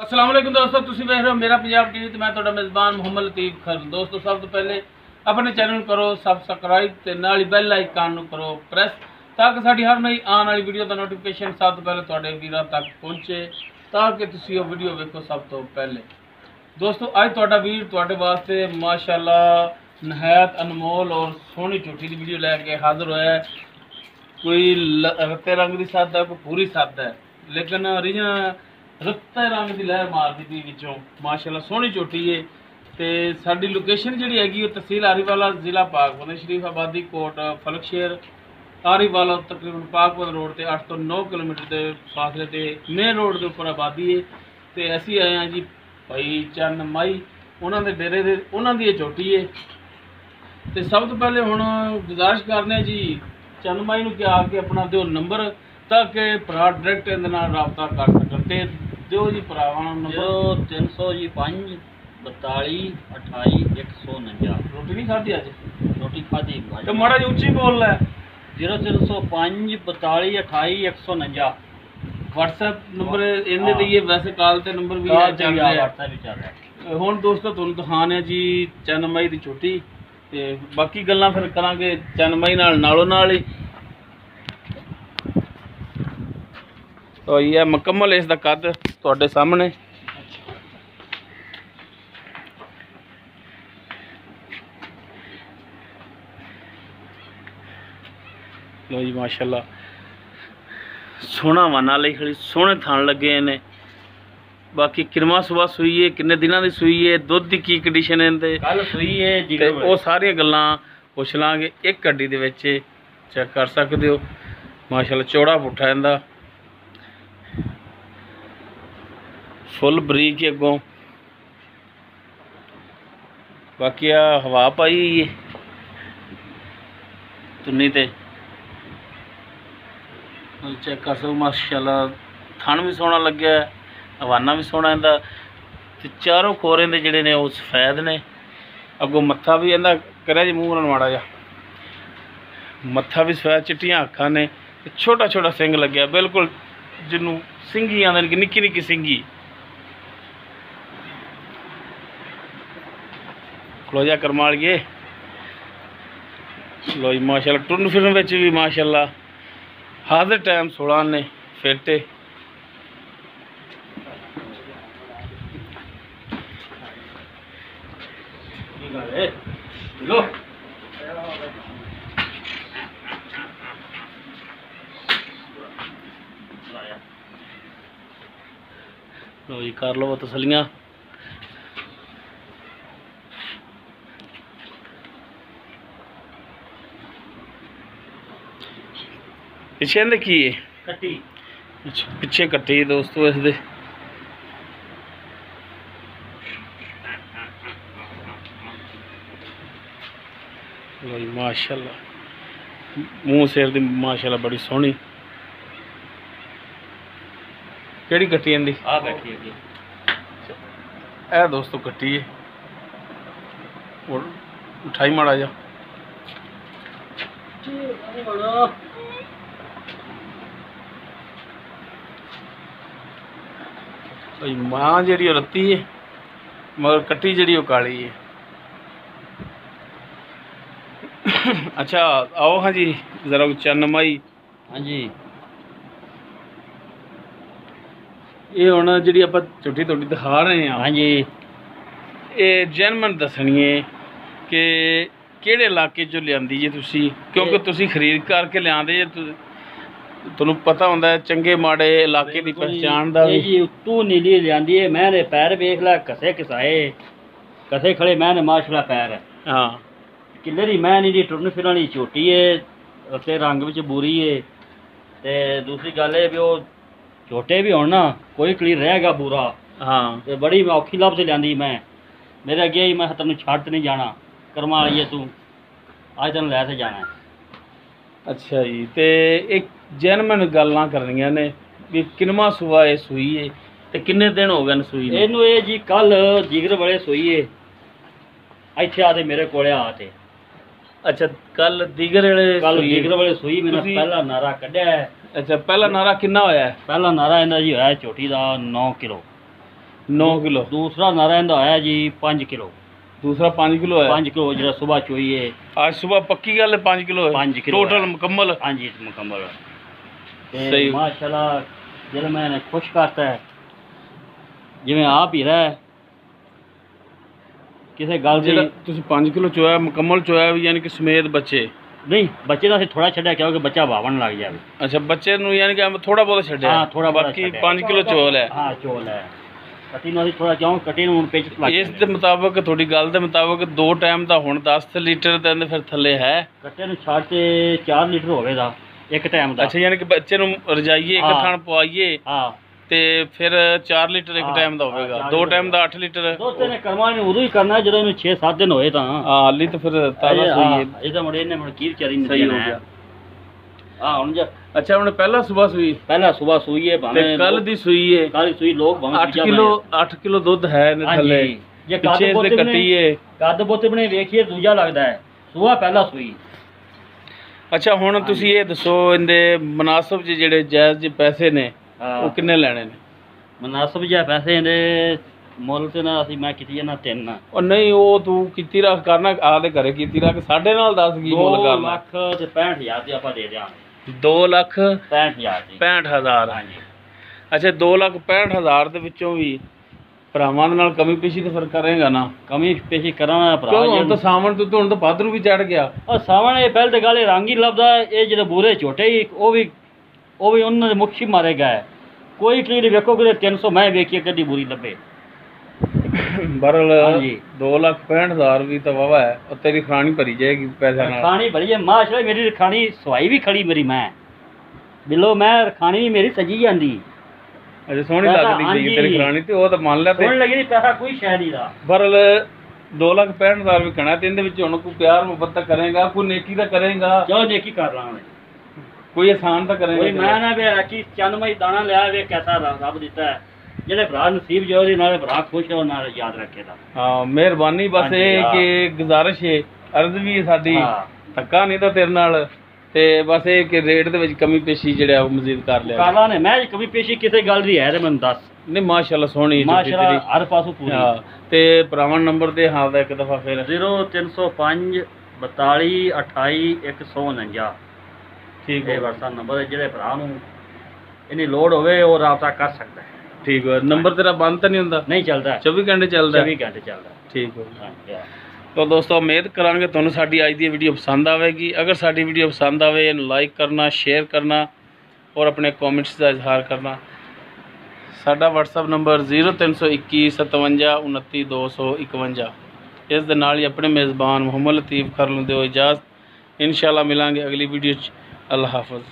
अस्सलाम वालेकुम दोस्तों, तुसी देख रहे हो मेरा पंजाब टीवी ते मैं तुहाडा मेज़बान मुहम्मद लतीफ़ खर। दोस्तों सब तो पहले अपने चैनल करो सबसक्राइब ते नाल ही बेल आइकन नूं करो प्रेस ताकि साडी हर नई आने वाली वीडियो दा नोटिफिकेशन सब तो पहले तुहाडे वीरां तक पहुंचे ताकि तुसी वो वीडियो वेखो सब तो पहले। दोस्तों अज तुहाडा वीर तुहाडे वास्ते माशाअल्लाह नहायत अनमोल और सोहनी झूठी दी वीडियो लैके हाजिर होया है। कोई रत्ते रंग दी सद है, कोई पूरी सद है, लेकिन ओरिजिनल रत्ते रंग की लहर मारती पी विचों माशाअल्लाह सोहनी झोटी है। तो साडी लोकेशन जी हैगी तहसील आरीवाला, जिला पाकबंद शरीफ आबादी कोट फलकशेर आरीवाला तकरीबन पाकबंद रोड से 8 तो 9 किलोमीटर के फासले से मेन रोड के उपर आबादी है। तो असी आए हैं जी भाई चंद माई उन्होंने डेरे दे उन्होंने झोटी है। तो सब तो पहले हुण गुजारिश करने जी चंद माई नूं कि आके अपना दो नंबर ताकि भरा डायरैक्ट इहदे नाल राबता कर सकन। ते दिओ जी भरावां नंबर 305 42 28 149। रोटी नहीं खाधी अज? रोटी खाधी तो माड़ा जी उच्ची बोल लै। 0305 42 28 149 व्हाट्सएप नंबर इन्ने दईए, वैसे कॉल ते नंबर भी है चल रहा है। हुण दोस्तों तुहानूं दिखाने जी चंद मई दी छुट्टी ते बाकी गल्लां फिर करांगे चंद मई नाल नालों नाल ही। तो ये मुकम्मल इसका कद तुहाडे सामने। लो जी माशाअल्लाह सोहना वाना ली खड़ी, सोहने थान लगे ने। बाकी किरमा सुबह सुई है, किन्ने दिनों की सुई है, दुध की कंडीशन है, कल सुई है वो सारिया गल्लां पुछ लांगे। एक गड्डी दे विच चेक कर सकते हो माशाअल्लाह चौड़ा पुट्ठा इहदा फुल बरीक अगों। बाकी आ हवा पाई हुई है तुन्नी ते चेक कर सको माशाअल्लाह। थन भी सोहना लग्या, हवाना भी सोहना इहदा ते चारों खोरे दे जिहड़े ने वो सफेद ने। अगों मत्था भी इहदा करिया जी मूँह नाल माड़ा जा, मत्था भी सफेद, चिट्टियां अखां ने, छोटा छोटा सिंग लग्या बिल्कुल जिन्हों सिंगी आंदे ने, निक्की निक्की सिंगी। खलोजा करमालिए लो जी माशाअल्लाह। टुरन फिरन विच भी माशाअल्लाह हाजिर टाइम 16 ने फिट। लो लो जी कर लो तसलियां। पिछे देखी है कट्टी, पिछे कट्टी दोस्तों इसदे। माशाअल्लाह मूँह सिर दी माशाअल्लाह बड़ी सोहनी। केड़ी कट्टी इहदी? आ बैठी है ए दोस्तों कट्टी है और उठाई माड़ा जा। मां जी रत्ती है मगर कट्टी जी काली है। अच्छा आओ हाँ जी जरा चन्न माई। हाँ जी ये हुण जी आप झूठी थोड़ी दिखा रहे हैं। हाँ जी ये जैनमन दसनी है कि किहड़े इलाके चों लियांदी जे तुसी, क्योंकि तुसी खरीद करके लियांदे जे तुहानूं पता हुंदा है चंगे माड़े इलाके की पहचान दा भी। जी उत्तों नीली लियांदी है। मैंने पैर वेख ला कसे किसाए कसे खड़े, मैंने माशाअल्लाह पैर है। हाँ किले दी मैं नहीं जी टुरन फिरन वाली झोटी है, रत्ते रंग विच बुरी है। ते दूसरी गल है भी वो झोटे भी होण ना कोई कलीर रहेगा बुरा। हाँ ते बड़ी औखी लभ से लियांदी मैं, मेरे अगे ही मैं तेनों छड्ड नहीं जाना करमा वाली है तू अज तेन लै जाना है। अच्छा जी तो एक जैनमन गल्लां करनियां ने भी किनवा सुआ ये सूई है ते किन्ने दिन हो गए न सूई नूं? इनू ये जी कल जिगर बड़े सोई है इत्थे आते मेरे कोले आते। अच्छा कल दीगर वाले कल जिगर वाले सूई मैंने पहला नारा कढ़िया है। अच्छा पहला नारा कितना होया है? पहला नारा इन्दा जी होया चोटी का 9 किलो। 9 किलो। दूसरा नारा इंदा आया जी 5 किलो। दूसरा 5 किलो है। 5 किलो जो सुबह चोई है। आज सुबह पक्की गल है 5 किलो है। 5 किलो टोटल मुकम्मल। हाँ जी मुकम्मल। सही माशाल्लाह जब मैंने खुश करता है जिवें आप ही रहा किसी गल ਜਿਹੜਾ ਤੁਸੀਂ 5 ਕਿਲੋ ਚੋਇਆ ਮੁਕੰਮਲ ਚੋਇਆ ਯਾਨੀ ਕਿ ਸਮੇਤ ਬੱਚੇ नहीं बच्चे का थोड़ा छड्या क्योंकि बच्चा बावन लग जाए। अच्छा बच्चे ਨੂੰ ਯਾਨੀ ਕਿ ਥੋੜਾ ਬਹੁਤ ਛੱਡਿਆ। हाँ थोड़ा ਬਾਕੀ 5 ਕਿਲੋ ਚੋਲ ਹੈ। हाँ चोल है कटी ਨੂੰ ਅਸੀਂ ਥੋੜਾ ਕਿਉਂ ਕਟੀ ਨੂੰ ਹੁਣ ਪਿੱਛ ਲੱਗ ਇਸ ਦੇ ਮੁਤਾਬਕ ਤੁਹਾਡੀ ਗੱਲ ਦੇ ਮੁਤਾਬਕ 2 ਟਾਈਮ ਦਾ ਹੁਣ 10 ਲੀਟਰ ਤੇ ਫਿਰ ਥੱਲੇ ਹੈ। ਕੱਟੇ ਨੂੰ ਛੱਡ ਤੇ 4 ਲੀਟਰ ਹੋਵੇਗਾ ਇੱਕ ਟਾਈਮ ਦਾ। ਅੱਛਾ ਯਾਨੀ ਕਿ ਬੱਚੇ ਨੂੰ ਰਜਾਈਏ ਇੱਕ ਥਣ ਪਵਾਈਏ ਹਾਂ ਤੇ ਫਿਰ 4 ਲੀਟਰ ਇੱਕ ਟਾਈਮ ਦਾ ਹੋਵੇਗਾ। 2 ਟਾਈਮ ਦਾ 8 ਲੀਟਰ। ਦੋਸਤੇ ਨੇ ਕਰਮਾਂ ਨੇ ਉਦੋਂ ਹੀ ਕਰਨਾ ਜਦੋਂ ਇਹਨੂੰ 6-7 ਦਿਨ ਹੋਏ ਤਾਂ। ਹਾਂ ਹਾਲੀ ਤਾਂ ਫਿਰ ਤਾਜ਼ਾ ਸੂਈ ਇਹਦਾ ਮੁੰਡੇ ਨੇ ਮੁੜ ਕੀ ਵਿਚਾਰੀ ਸਹੀ ਹੋ ਗਿਆ। ਹਾਂ ਹੁਣ ਜਾ ਅੱਛਾ ਹੁਣ ਪਹਿਲਾ ਸਵੇਰ ਸੂਈ ਪਹਿਲਾ ਸਵੇਰ ਸੂਈ ਹੈ ਭਾਵੇਂ ਕੱਲ ਦੀ ਸੂਈ ਹੈ। ਕੱਲ ਸੂਈ ਲੋਕ ਭਾਵੇਂ 8 ਕਿਲੋ ਦੁੱਧ ਹੈ ਨੇ ਥੱਲੇ। ਜੇ ਪਿੱਛੇ ਇਸ ਦੇ ਕੱਟੀ ਹੈ ਕੱਦ ਬੁੱਤ ਬਣੇ ਵੇਖੀਏ ਦੂਜਾ ਲੱਗਦਾ ਹੈ ਸੂਆ ਪਹਿਲਾ ਸੂਈ। ਅੱਛਾ ਹੁਣ ਤੁਸੀਂ ਇਹ ਦੱਸੋ ਇਹਦੇ ਮੁਨਾਸਬ ਜਿਹੜੇ ਜਾਇਜ਼ ਜਿਹੇ ਪੈਸੇ ਨੇ ਉਹ ਕਿੰਨੇ ਲੈਣੇ ਨੇ? ਮੁਨਾਸਬ ਜਿਹਾ ਪੈਸੇ ਇਹਦੇ ਮੁੱਲ ਤੇ ਨਾ ਅਸੀਂ ਮੈਂ ਕੀਤੀ ਜਾਂਦਾ 3। ਉਹ ਨਹੀਂ ਉਹ ਤੂੰ ਕੀਤੀ ਰੱਖ ਕਰਨਾ ਆਦੇ ਘਰੇ ਕੀਤੀ ਰੱਖ ਸਾਡੇ ਨਾਲ ਦੱਸ ਕੀ ਮੁੱਲ ਕਰਨਾ। 2 ਲੱਖ ਤੇ 65,000 ਦੀ ਆਪਾਂ ਦੇ ਦਿਆਂਗੇ। 2 ਲੱਖ 65,000 ਦੀ 65,000। ਹਾਂਜੀ ਅੱਛਾ 2 ਲੱਖ 65,000 ਦੇ ਵਿੱਚੋਂ ਵੀ ਭਰਾਵਾਂ ਦੇ ਨਾਲ ਕਮੀ ਪੇਸ਼ੀ ਤੇ ਫਿਰ ਕਰੇਗਾ ਨਾ? ਕਮੀ ਪੇਸ਼ੀ ਕਰਾਂਗਾ ਭਰਾ ਕਿਉਂ ਹੁਣ ਤਾਂ ਸਾਵਣ ਤੋਂ ਹੁਣ ਤਾਂ ਭਾਦਰੂ ਵੀ ਚੜ ਗਿਆ। ਉਹ ਸਾਵਣ ਇਹ ਪਹਿਲ ਤੇ ਗੱਲ ਰੰਗ ਹੀ ਲੱਭਦਾ। ਇਹ ਜਿਹੜੇ ਬੂਰੇ ਝੋਟੇ ਹੀ ਉਹ ਵੀ ਉਹਨਾਂ ਦੇ ਮੁੱਖ ਹੀ ਮਾਰੇ ਗਏ। ਕੋਈ ਕਲੀਰ ਵੇਖੋ ਕਿ 300 ਮੈਂ ਵੇਖੀਏ ਕਦੀ ਬੁਰੀ ਲੱਭੇ। ਬਰਲ 2 ਲੱਖ 65,000 ਵੀ ਤਾਂ ਵਾਵਾ ਹੈ। ਉਹ ਤੇਰੀ ਖਾਣੀ ਭਰੀ ਜਾਏਗੀ ਪੈਸਿਆਂ ਨਾਲ। ਖਾਣੀ ਭਰੀ ਹੈ ਮਾਸ਼ਾਅੱਲਾ ਮੇਰੀ ਖਾਣੀ ਸਵਾਈ ਵੀ ਖੜੀ ਮੇਰੀ ਮੈਂ ਬਿੱਲੋ ਮੈਂ ਖਾਣੀ ਵੀ ਮੇਰੀ ਸਜੀ ਜਾਂਦੀ। ਅੱਛਾ ਸੋਹਣੀ ਲੱਗਦੀ ਜੀ ਤੇਰੀ ਖਾਣੀ ਤੇ ਉਹ ਤਾਂ ਮੰਨ ਲਿਆ ਤੇ ਸੋਹਣੀ ਲੱਗੀ ਪੈਸਾ ਕੋਈ ਸ਼ੈ ਨਹੀਂ ਦਾ। ਬਰਲ 2 ਲੱਖ 65,000 ਵੀ ਕਹਣਾ ਤੇ ਇਹਦੇ ਵਿੱਚ ਹੁਣ ਕੋਈ ਪਿਆਰ ਮੁਹੱਬਤ ਤਾਂ ਕਰੇਗਾ ਕੋਈ ਨੇਕੀ ਤਾਂ ਕਰੇਗਾ। ਚਲੋ ਨੇਕੀ ਕਰ ਲਾਂਗੇ ਕੋਈ ਆਸਾਨ ਤਾਂ ਕਰੇਗਾ। ਕੋਈ ਮੈਂ ਨਾ ਵੇ ਰੱਖੀ ਚੰਨਮਈ ਦਾਣਾ ਲਿਆ ਵੇ ਕੈਸਾ ਰੱਬ ਦਿੱਤਾ ਹੈ। ਜਿਹੜੇ ਭਰਾ ਨਸੀਬ ਜੋ ਉਹਦੇ ਨਾਲ ਭਰਾ ਖੁਸ਼ ਹੋ ਨਾਲ ਯਾਦ ਰੱਖੇਦਾ। ਹਾਂ ਮਿਹਰਬਾਨੀ ਬਸ ਇਹ ਕਿ ਗੁਜ਼ਾਰਿਸ਼ ਹੈ ਅਰਜ਼ ਵੀ ਸਾਡੀ ਧੱਕਾ ਨਹੀਂ ਤਾਂ ਤੇਰੇ ਨਾਲ ਤੇ ਬਸ ਇਹ ਕਿ ਰੇਟ ਦੇ ਵਿੱਚ ਕਮੀ ਪੇਸ਼ੀ ਜਿਹੜਾ ਉਹ ਮਜ਼ੀਦ ਕਰ ਲਿਆ ਕਾਲਾ ਨੇ। ਮੈਂ ਕਮੀ ਪੇਸ਼ੀ ਕਿਸੇ ਗੱਲ ਦੀ ਹੈ ਤੇ ਮੈਨੂੰ ਦੱਸ। ਨਹੀਂ ਮਾਸ਼ਾਅੱਲਾ ਸੋਹਣੀ ਮਾਸ਼ਾਅੱਲਾ ਹਰ ਪਾਸੋਂ ਪੂਰੀ। ਹਾਂ ਤੇ ਭਰਾਵਾਂ ਨੰਬਰ ਤੇ ਹਾਂ ਦਾ ਇੱਕ ਦਫਾ ਫਿਰ 0305 42 28 149। ਠੀਕ ਹੈ WhatsApp ਨੰਬਰ ਜਿਹੜੇ ਭਰਾ ਨੂੰ ਇਹਨੀ ਲੋੜ ਹੋਵੇ ਉਹ ਰਾਬਤਾ ਕਰ ਸਕਦਾ ਹੈ। ਠੀਕ ਹੈ ਨੰਬਰ ਤੇਰਾ ਬੰਦ ਤਾਂ ਨਹੀਂ ਹੁੰਦਾ? ਨਹੀਂ ਚੱਲਦਾ 24 ਘੰਟੇ ਚੱਲਦਾ। 24 ਘੰਟੇ ਚੱਲਦਾ। ਠੀਕ ਹੈ तो दोस्तों उम्मीद करांगे तुहानू साडी अज दी वीडियो पसंद आएगी। अगर साडी वीडियो पसंद आए इन्हू लाइक करना शेयर करना और अपने कॉमेंट्स का इजहार करना। साडा WhatsApp नंबर 0321 57 29 251। इस दे नाल ही अपने मेज़बान मुहम्मद लतीफ़ खर नूं दिओ इजाज़त। इंशाअल्लाह मिलांगे अगली वीडियो। अल्लाह हाफ़िज़।